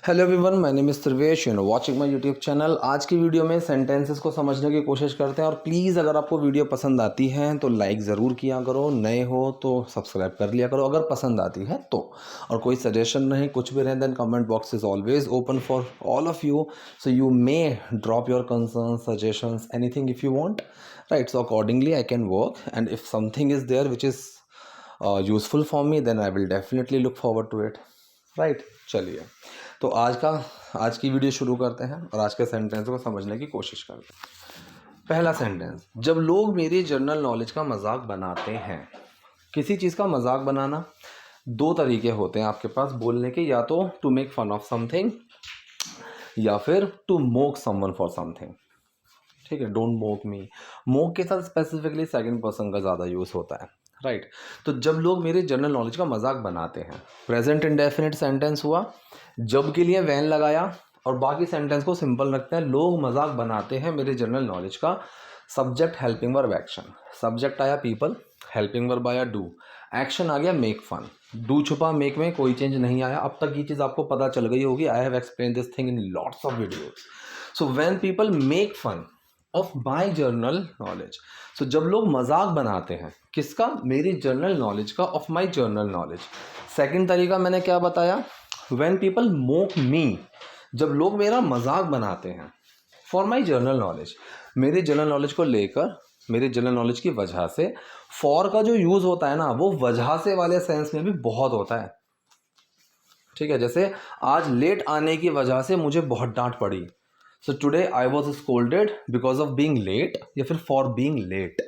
Hello everyone, my name is Sarvesh, you know watching my YouTube channel. आज की video में sentences को समझने की कोशिश करते हैं और प्लीज़ अगर आपको वीडियो पसंद आती है तो लाइक ज़रूर किया करो, नए हो तो सब्सक्राइब कर लिया करो अगर पसंद आती है तो। और कोई सजेशन नहीं कुछ भी रहे then comment box is always open for all of you, so you may drop your concern suggestions anything if you want, right. So accordingly I can work and if something is there which is useful for me then I will definitely look forward to it, right. चलिए, तो आज की video शुरू करते हैं और आज के सेंटेंस को समझने की कोशिश करते हैं। पहला सेंटेंस, जब लोग मेरी जनरल नॉलेज का मजाक बनाते हैं। किसी चीज़ का मजाक बनाना दो तरीके होते हैं आपके पास बोलने के, या तो to make fun of something या फिर to mock someone for something. ठीक है, डोंट मोक मी। मोक के साथ स्पेसिफिकली सेकंड पर्सन का ज़्यादा यूज़ होता है, राइट। तो जब लोग मेरी जनरल नॉलेज का मजाक बनाते हैं, प्रेजेंट इंडेफिनिट सेंटेंस हुआ, जब के लिए वैन लगाया और बाकी सेंटेंस को सिंपल रखते हैं। लोग मजाक बनाते हैं मेरी जनरल नॉलेज का। Subject helping verb action, subject आया पीपल, हेल्पिंग वर्ब आया डू, एक्शन आ गया मेक फन। डू छुपा मेक में कोई चेंज नहीं आया। अब तक ये चीज़ आपको पता चल गई होगी। I have explain this thing in lots of videos. So when people make fun of my general knowledge, so जब लोग मजाक बनाते हैं किसका, मेरी जर्नल नॉलेज का, of my general knowledge. Second तरीका मैंने क्या बताया, व्हेन पीपल मोक मी, जब लोग मेरा मजाक बनाते हैं फॉर माई जर्नल नॉलेज, मेरी जनरल नॉलेज को लेकर, मेरी जनरल नॉलेज की वजह से। फॉर का जो यूज़ होता है ना, वो वजह से वाले सेंस में भी बहुत होता है। ठीक है, जैसे आज लेट आने की वजह से मुझे बहुत डांट पड़ी। So today I was scolded because of being late, या फिर for being late,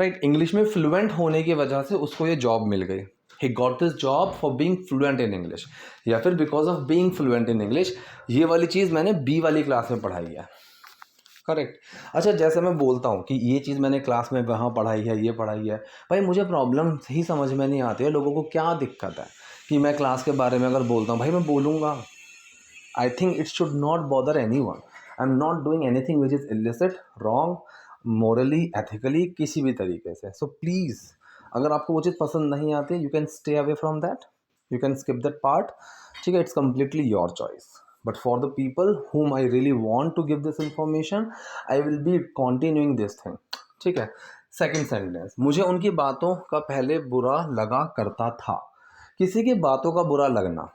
right. English में फ्लुएंट होने की वजह से उसको ये जॉब मिल गई। He got this job for being fluent in English, या फिर because of being fluent in English. ये वाली चीज़ मैंने बी वाली क्लास में पढ़ाई है, करेक्ट। अच्छा, जैसे मैं बोलता हूँ कि ये चीज़ मैंने क्लास में वहाँ पढ़ाई है, ये पढ़ाई है, भाई मुझे प्रॉब्लम ही समझ में नहीं आती है। लोगों को क्या दिक्कत है कि मैं क्लास के बारे में अगर बोलता हूँ, भाई मैं बोलूँगा। I think it should not bother anyone. I'm not doing anything which is illicit, wrong, morally, ethically, किसी भी तरीके से। So please, अगर आपको वो चीज़ पसंद नहीं आती, you can stay away from that. You can skip that part. ठीक है, it's completely your choice. But for the people whom I really want to give this information, I will be continuing this thing. ठीक है। Second sentence, मुझे उनकी बातों का पहले बुरा लगा करता था। किसी की बातों का बुरा लगना,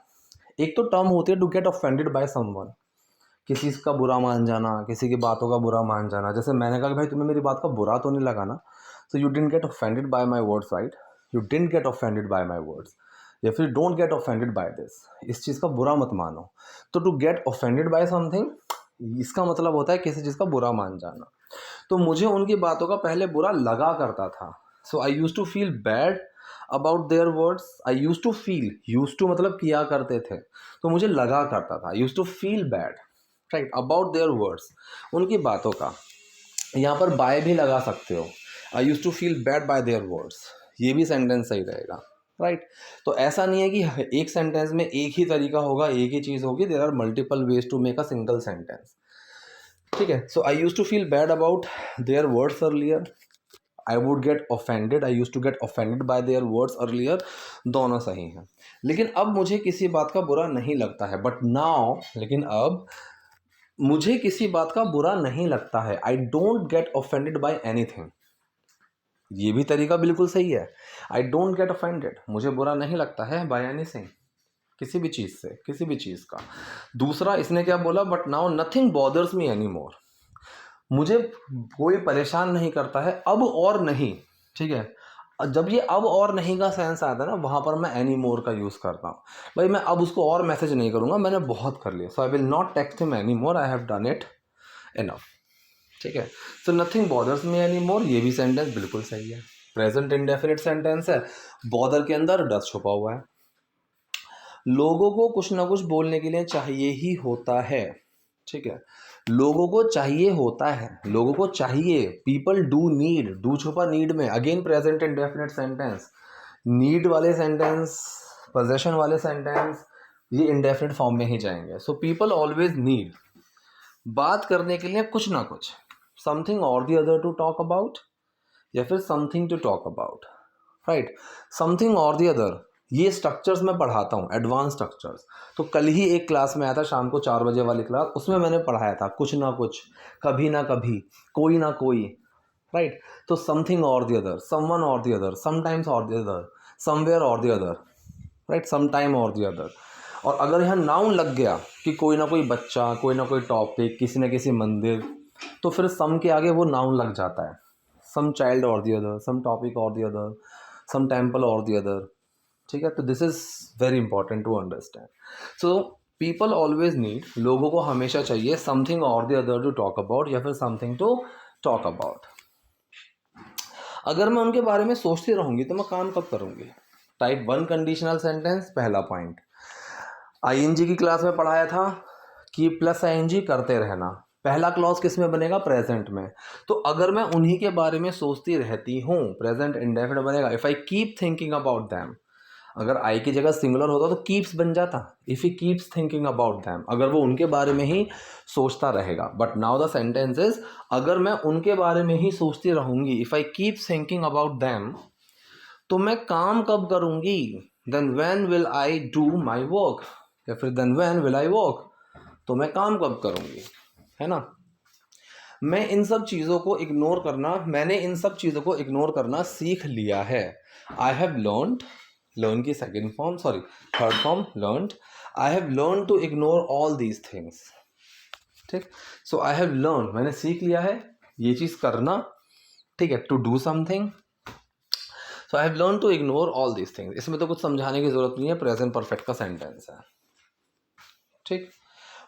एक तो टर्म होती है to get offended by someone, किसी का बुरा मान जाना, किसी की बातों का बुरा मान जाना। जैसे मैंने कहा कि भाई तुम्हें मेरी बात का बुरा तो नहीं लगा ना, so you didn't get offended by my words, right. You didn't get offended by my words, या फिर don't get offended by this, इस चीज़ का बुरा मत मानो। तो to get offended by something, इसका मतलब होता है किसी चीज़ का बुरा मान जाना। तो मुझे उनकी बातों का पहले बुरा लगा करता था। So I use to feel bad about their words. I use to feel, use to मतलब किया करते थे, तो मुझे लगा करता था, use to feel bad, right, about their words, उनकी बातों का। यहाँ पर बाय भी लगा सकते हो, I use to feel bad by their words, ये भी सेंटेंस सही रहेगा, राइट। तो ऐसा नहीं है कि एक सेंटेंस में एक ही तरीका होगा, एक ही चीज़ होगी। There are multiple ways to make a single sentence. ठीक है, so I use to feel bad about their words earlier, I would get offended, I use to get offended by their words earlier, दोनों सही हैं। लेकिन अब मुझे किसी बात का बुरा नहीं लगता है, बट नाउ, लेकिन अब मुझे किसी बात का बुरा नहीं लगता है। I don't get offended bye anything, ये भी तरीका बिल्कुल सही है। आई डोंट गेट ऑफेंडेड, मुझे बुरा नहीं लगता है, बाय एनीथिंग, किसी भी चीज़ से, किसी भी चीज़ का। दूसरा इसने क्या बोला, but now nothing bothers me any मोर, मुझे कोई परेशान नहीं करता है अब और नहीं। ठीक है, जब ये अब और नहीं का सेंस आता है ना, वहाँ पर मैं एनी मोर का यूज़ करता हूँ। भाई मैं अब उसको और मैसेज नहीं करूँगा, मैंने बहुत कर लिया। So I will not text him any more, I have done it enough. ठीक है, so nothing bothers me any more, ये भी सेंटेंस बिल्कुल सही है। प्रेजेंट इंडेफिनिट सेंटेंस है, बॉदर के अंदर डस छुपा हुआ है। लोगों को कुछ ना कुछ बोलने के लिए चाहिए ही होता है। ठीक है, लोगों को चाहिए होता है, लोगों को चाहिए, पीपल डू नीड, डू छुपा नीड में, again present indefinite sentence. Need वाले सेंटेंस, पोजेशन वाले सेंटेंस, ये इंडेफिनिट फॉर्म में ही जाएंगे। सो पीपल ऑलवेज नीड, बात करने के लिए कुछ ना कुछ, समथिंग और the other to talk about, या फिर something to talk about, right. Something और दी अदर, ये स्ट्रक्चर्स मैं पढ़ाता हूँ, एडवांस स्ट्रक्चर्स। तो कल ही एक क्लास में आया था शाम को 4 बजे वाली क्लास, उसमें मैंने पढ़ाया था कुछ ना कुछ, कभी ना कभी, कोई ना कोई, राइट। तो समथिंग और द अदर, समवन और द अदर, समटाइम्स और द अदर, समवेयर और द अदर, राइट, समटाइम और द अदर। और अगर यहाँ नाउन लग गया कि कोई ना कोई बच्चा, कोई ना कोई टॉपिक, किसी न किसी मंदिर, तो फिर सम के आगे वो नाउन लग जाता है। सम चाइल्ड और द अदर, सम टॉपिक और द अदर, सम टेम्पल और द अदर, ठीक है। तो this is very important to understand. So people always need, लोगों को हमेशा चाहिए समथिंग और the other to talk about, या फिर समथिंग टू टॉक अबाउट। अगर मैं उनके बारे में सोचती रहूँगी तो मैं काम कब करूँगी? टाइप 1 कंडीशनल सेंटेंस, पहला पॉइंट। आईएनजी की क्लास में पढ़ाया था कि प्लस आईएनजी करते रहना, पहला क्लॉज किस में बनेगा? प्रेजेंट में। तो अगर मैं उन्हीं के बारे में सोचती रहती हूँ, प्रेजेंट इंडेफिनिट बनेगा। If I keep thinking about them, अगर आई की जगह सिंगुलर होता तो कीप्स बन जाता। If he keeps thinking about them, अगर वो उनके बारे में ही सोचता रहेगा। But now the sentence is, अगर मैं उनके बारे में ही सोचती रहूँगी, if I keep thinking about them, तो मैं काम कब करूँगी? Then when will I do my work, या फिर then when will I work, तो मैं काम कब करूँगी, है ना। मैं इन सब चीज़ों को इग्नोर करना, मैंने इन सब चीज़ों को इग्नोर करना सीख लिया है। आई हैव लर्नड, लर्न की second form, sorry third form learned, I have learn to ignore all these things, ठीक। सो आई हैव लर्न, मैंने सीख लिया है ये चीज़ करना, ठीक है, to do something. So I have learn to ignore all these things. इसमें तो कुछ समझाने की जरूरत नहीं है, प्रेजेंट परफेक्ट का सेंटेंस है, ठीक।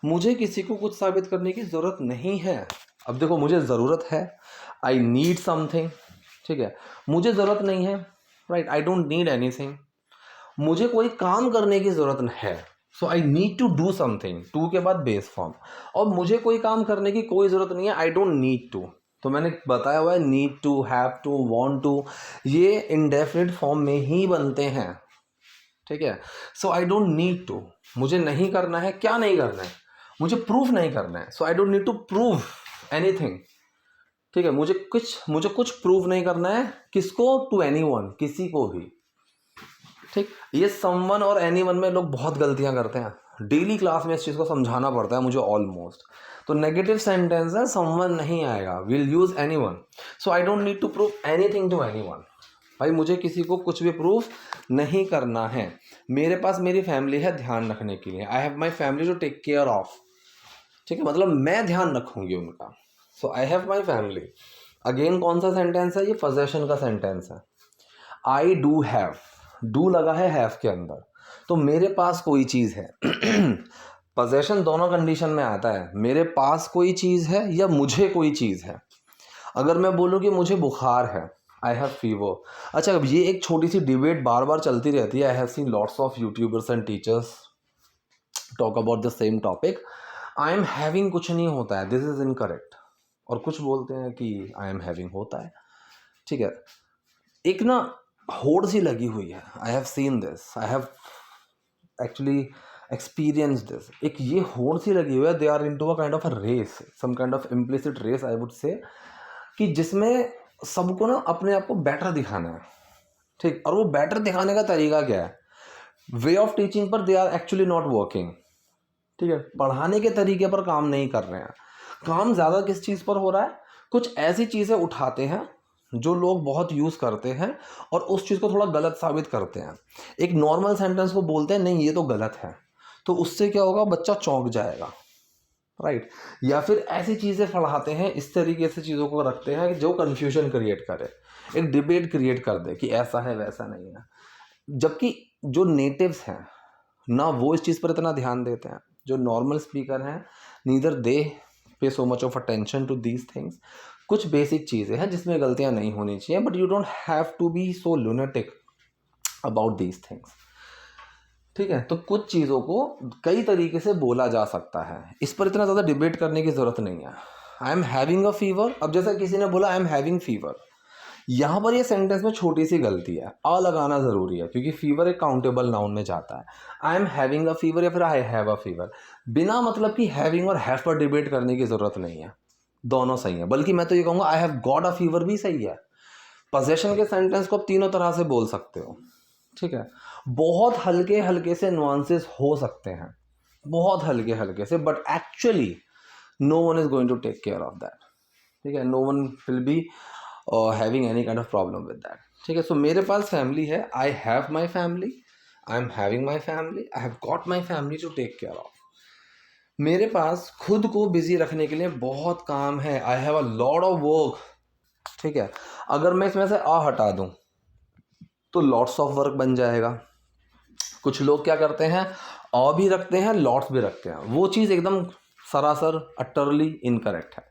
मुझे किसी को कुछ साबित करने की ज़रूरत नहीं है। अब देखो, मुझे ज़रूरत है, आई नीड समथिंग, ठीक है। मुझे ज़रूरत नहीं है, right, I don't need anything. मुझे कोई काम करने की ज़रूरत है, so I need to do something, to के बाद बेस फॉर्म। और मुझे कोई काम करने की कोई ज़रूरत नहीं है, आई डोंट नीड टू। तो मैंने बताया हुआ है, need to, have to, want to, ये इंडेफिनिट फॉर्म में ही बनते हैं, ठीक है। So I don't need to, मुझे नहीं करना है, क्या नहीं करना है? मुझे प्रूफ नहीं करना है। So I don't need to prove anything, ठीक है। मुझे कुछ प्रूव नहीं करना है, किसको? टू एनीवन, किसी को भी, ठीक। ये समवन और एनीवन में लोग बहुत गलतियां करते हैं, डेली क्लास में इस चीज़ को समझाना पड़ता है मुझे ऑलमोस्ट। तो नेगेटिव सेंटेंस है, समवन नहीं आएगा, will use anyone. So I don't need to prove anything to anyone. भाई मुझे किसी को कुछ भी प्रूफ नहीं करना है, मेरे पास मेरी फैमिली है ध्यान रखने के लिए, I have my family to take care of, ठीक है, मतलब मैं ध्यान रखूंगी उनका। So I have my family. Again कौन सा सेंटेंस है? ये पोजेशन का सेंटेंस है। आई डू हैव, डू लगा है हैव के अंदर, तो मेरे पास कोई चीज़ है। पोजेशन दोनों कंडीशन में आता है, मेरे पास कोई चीज़ है या मुझे कोई चीज़ है। अगर मैं बोलूँ कि मुझे बुखार है, आई हैव फीवर। अच्छा, अब ये एक छोटी सी डिबेट बार बार चलती रहती है। I have scene lots of YouTubers and teachers talk about the same topic. I am having कुछ नहीं होता है, दिस इज इनकरेक्ट। और कुछ बोलते हैं कि आई एम हैविंग होता है, ठीक है। एक ना होड़ सी लगी हुई है, I have seen this, I have actually experience this. एक ये होड़ सी लगी हुई है, they are into a kind of a race, some kind of implicit race I would say, कि जिसमें सबको ना अपने आप को बेटर दिखाना है, ठीक। और वो बेटर दिखाने का तरीका क्या है? वे ऑफ टीचिंग पर they are actually not working, ठीक है। पढ़ाने के तरीके पर काम नहीं कर रहे हैं। काम ज़्यादा किस चीज़ पर हो रहा है? कुछ ऐसी चीज़ें उठाते हैं जो लोग बहुत यूज़ करते हैं और उस चीज़ को थोड़ा गलत साबित करते हैं। एक नॉर्मल सेंटेंस को बोलते हैं नहीं ये तो गलत है, तो उससे क्या होगा? बच्चा चौंक जाएगा, राइट। या फिर ऐसी चीज़ें पढ़ाते हैं, इस तरीके से चीज़ों को रखते हैं जो कन्फ्यूजन क्रिएट करे, एक डिबेट क्रिएट कर दे कि ऐसा है वैसा नहीं है। जबकि जो नेटिव्स हैं ना, वो इस चीज़ पर इतना ध्यान देते हैं। जो नॉर्मल स्पीकर हैं, neither they pay so much of attention to these things. कुछ बेसिक चीज़ें हैं जिसमें गलतियां नहीं होनी चाहिए, but you don't have to be so lunatic about these things, ठीक है। तो कुछ चीज़ों को कई तरीके से बोला जा सकता है, इस पर इतना ज़्यादा डिबेट करने की ज़रूरत नहीं है। आई एम हैविंग अ फीवर, अब जैसा किसी ने बोला आई एम हैविंग फीवर, यहाँ पर ये सेंटेंस में छोटी सी गलती है, अ लगाना ज़रूरी है क्योंकि फीवर एक काउंटेबल नाउन में जाता है। आई एम हैविंग अ फीवर या फिर आई हैव अ फीवर, बिना मतलब कि हैविंग और हैव पर डिबेट करने की ज़रूरत नहीं है, दोनों सही है। बल्कि मैं तो ये कहूँगा आई हैव गॉट अ फीवर भी सही है। पोजेशन के सेंटेंस को आप तीनों तरह से बोल सकते हो, ठीक है। बहुत हल्के हल्के से नुआंसेस हो सकते हैं, बहुत हल्के हल्के से, but actually no one is going to take care of that, ठीक है, no one will be having any kind of problem with that, ठीक है। सो मेरे पास फैमिली है, I have my family, I am having my family, I have got my family to take care of. मेरे पास खुद को busy रखने के लिए बहुत काम है, I have a lot of work, ठीक है। अगर मैं इसमें से आ हटा दूं तो लॉट्स ऑफ वर्क बन जाएगा। कुछ लोग क्या करते हैं, अ भी रखते हैं, लॉट्स भी रखते हैं, वो चीज़ एकदम सरासर अटरली इनकरेक्ट है।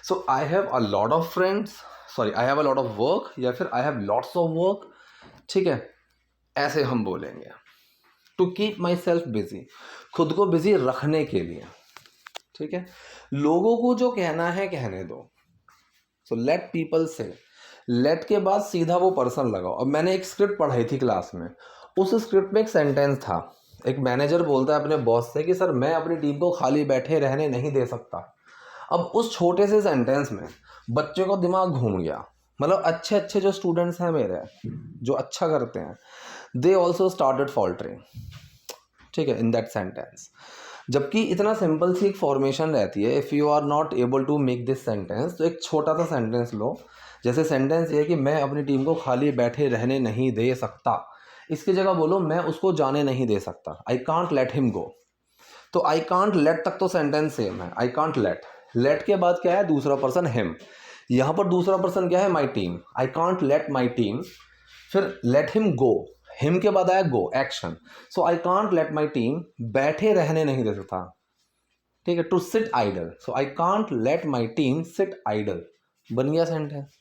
So I have a lot of friends, sorry I have a lot of work, या फिर I have lots of work, ठीक है, ऐसे हम बोलेंगे। To keep myself busy, खुद को बिजी रखने के लिए, ठीक है। लोगों को जो कहना है कहने दो। सो लेट पीपल से, लेट के बाद सीधा वो पर्सन लगाओ। अब मैंने एक स्क्रिप्ट पढ़ाई थी क्लास में, उस स्क्रिप्ट में एक सेंटेंस था, एक मैनेजर बोलता है अपने बॉस से कि सर मैं अपनी टीम को खाली बैठे रहने नहीं दे सकता। अब उस छोटे से सेंटेंस में बच्चे को दिमाग घूम गया, मतलब अच्छे अच्छे जो स्टूडेंट्स हैं मेरे, जो अच्छा करते हैं, दे ऑल्सो स्टार्टेड फॉल्टरिंग, ठीक है, इन दैट सेंटेंस। जबकि इतना सिंपल सी एक फॉर्मेशन रहती है, if you are not able to make this sentence, तो एक छोटा सा सेंटेंस लो, जैसे सेंटेंस ये है कि मैं अपनी टीम को खाली बैठे रहने नहीं दे सकता, इसकी जगह बोलो मैं उसको जाने नहीं दे सकता, आई कांट लेट हिम गो। तो आई कांट लेट तक तो सेंटेंस सेम है, आई कांट लेट, लेट के बाद क्या है, दूसरा पर्सन हिम, यहाँ पर दूसरा पर्सन क्या है, my team, I can't let my team, फिर लेट हिम गो, हिम के बाद आया go, action. So I can't let my team बैठे रहने नहीं दे सकता, ठीक है, to sit idle, so I can't let my team sit idle, बन गया सेंटेंस।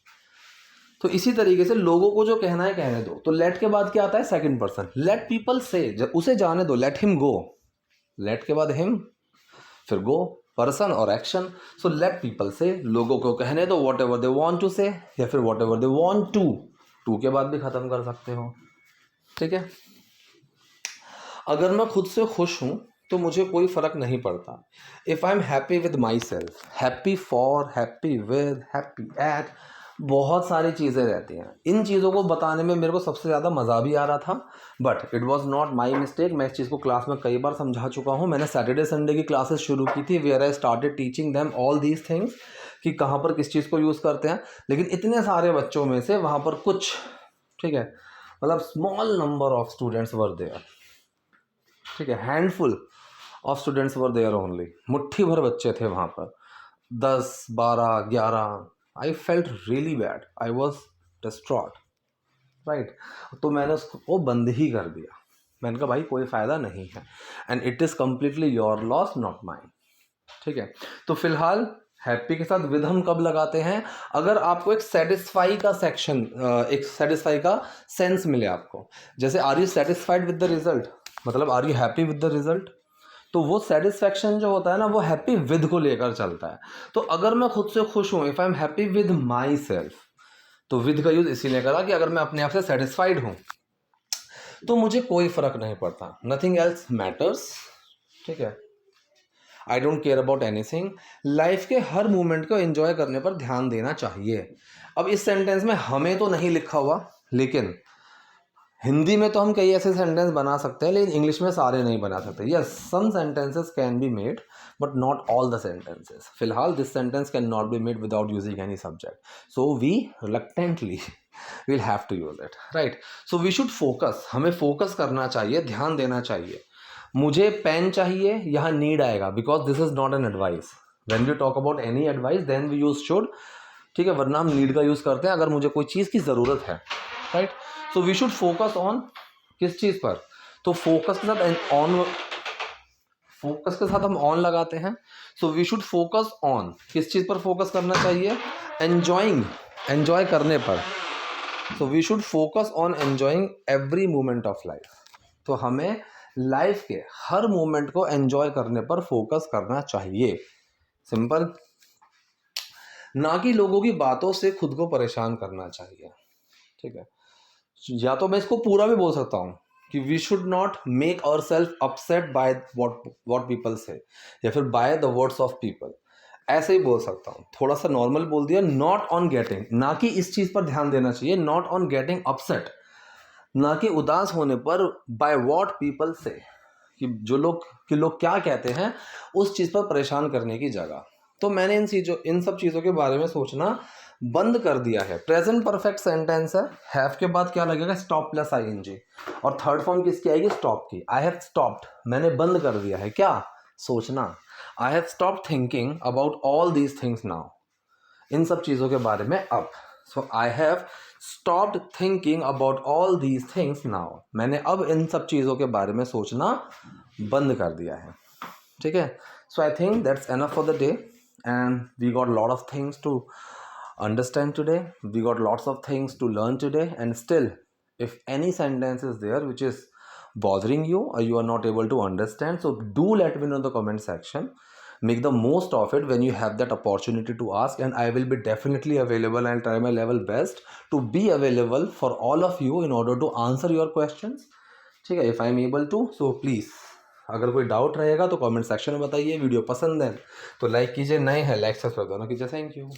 तो इसी तरीके से लोगों को जो कहना है कहने दो। तो लेट के बाद क्या आता है, सेकंड पर्सन, लेट पीपल से, उसे जाने दो, लेट हिम गो, लेट के बाद हिम, फिर गो, पर्सन और action. So let people say, लोगों को कहने दो whatever they want to say, या फिर whatever they want to के बाद भी खत्म कर सकते हो, ठीक है। अगर मैं खुद से खुश हूं तो मुझे कोई फर्क नहीं पड़ता। If I am happy with my self, happy for, happy with, happy at, बहुत सारी चीज़ें रहती हैं। इन चीज़ों को बताने में मेरे को सबसे ज़्यादा मज़ा भी आ रहा था, but it was not my mistake. मैं इस चीज़ को क्लास में कई बार समझा चुका हूँ। मैंने सैटरडे संडे की क्लासेस शुरू की थी, where I started teaching them all these things, कि कहाँ पर किस चीज़ को यूज़ करते हैं। लेकिन इतने सारे बच्चों में से वहाँ पर कुछ, ठीक है, मतलब small number of students were there, ठीक है, handful of students were there only, मुट्ठी भर बच्चे थे वहाँ पर, 10, 12, 11। I felt really bad, I was distraught, right. तो मैंने उसको बंद ही कर दिया। मैंने कहा भाई कोई फ़ायदा नहीं है, and it is completely your loss not mine, ठीक है। तो फिलहाल हैप्पी के साथ विद हम कब लगाते हैं, अगर आपको एक सेटिस्फाई का सेक्शन, एक सेटिस्फाई का सेंस मिले आपको, जैसे are you satisfied with the result, मतलब are you happy with the result, तो वो सेटिस्फैक्शन जो होता है ना, वो हैप्पी विद को लेकर चलता है। तो अगर मैं खुद से खुश हूँ, if I am happy with my self, तो विद का यूज इसीलिए करा कि अगर मैं अपने आप से सेटिस्फाइड हूँ तो मुझे कोई फर्क नहीं पड़ता, नथिंग एल्स मैटर्स, ठीक है, I don't care about anything. Life के हर मोमेंट को एंजॉय करने पर ध्यान देना चाहिए। अब इस सेंटेंस में हमें तो नहीं लिखा हुआ, लेकिन हिंदी में तो हम कई ऐसे सेंटेंस बना सकते हैं, लेकिन इंग्लिश में सारे नहीं बना सकते। Yes, some sentences can be made but not all the sentences. फिलहाल this sentence can not be made without using any subject, so we reluctantly will have to use it, right. So we should focus, हमें focus करना चाहिए, ध्यान देना चाहिए। मुझे pen चाहिए, यहाँ नीड आएगा, because this is not an advice. When we talk about any advice then we use should, ठीक है, वरना हम नीड का यूज़ करते हैं अगर मुझे कोई चीज़ की ज़रूरत है, right. So we should focus on, किस चीज़ पर, तो फोकस के साथ ऑन, फोकस के साथ हम ऑन लगाते हैं। So we should focus on, किस चीज़ पर फोकस करना चाहिए, एंजॉइंग, एंजॉय करने पर। So we should focus on enjoying every moment of life. तो हमें लाइफ के हर मोमेंट को एंजॉय करने पर फोकस करना चाहिए, सिंपल। ना कि लोगों की बातों से खुद को परेशान करना चाहिए, ठीक है। या तो मैं इसको पूरा भी बोल सकता हूँ कि we should not make our self upset by what people say, या फिर by the words of people, ऐसे ही बोल सकता हूँ। थोड़ा सा नॉर्मल बोल दिया, नॉट ऑन गेटिंग, ना कि इस चीज़ पर ध्यान देना चाहिए, नॉट ऑन गेटिंग अपसेट ना कि उदास होने पर बाय व्हाट पीपल से, कि लोग क्या कहते हैं उस चीज़ पर परेशान करने की जगह। तो मैंने इन सब चीज़ों के बारे में सोचना बंद कर दिया है। प्रेजेंट परफेक्ट सेंटेंस है, हैव के बाद क्या लगेगा, स्टॉप प्लस आईएनजी, और थर्ड फॉर्म किसकी आएगी, स्टॉप की। आई हैव स्टॉप्ड, मैंने बंद कर दिया है क्या, सोचना। I have stopped thinking about all these things now, इन सब चीज़ों के बारे में अब। So I have stopped thinking about all these things now, मैंने अब इन सब चीज़ों के बारे में सोचना बंद कर दिया है। ठीक है, so I think that's enough for the day, and we got lot of things to understand today, we got lots of things to learn today, and still if any sentence is there which is bothering you or you are not able to understand, so do let me know in the comment section. Make the most of it when you have that opportunity to ask, and I will be definitely available. I'll try my level best to be available for all of you in order to answer your questions. ठीक है, if I am able to, so please अगर कोई doubt रहेगा तो comment section में बताइए। Video पसंद है तो लाइक कीजिए, नए हैं लाइक सब्सक्राइब दोनों कीजिए। Thank you.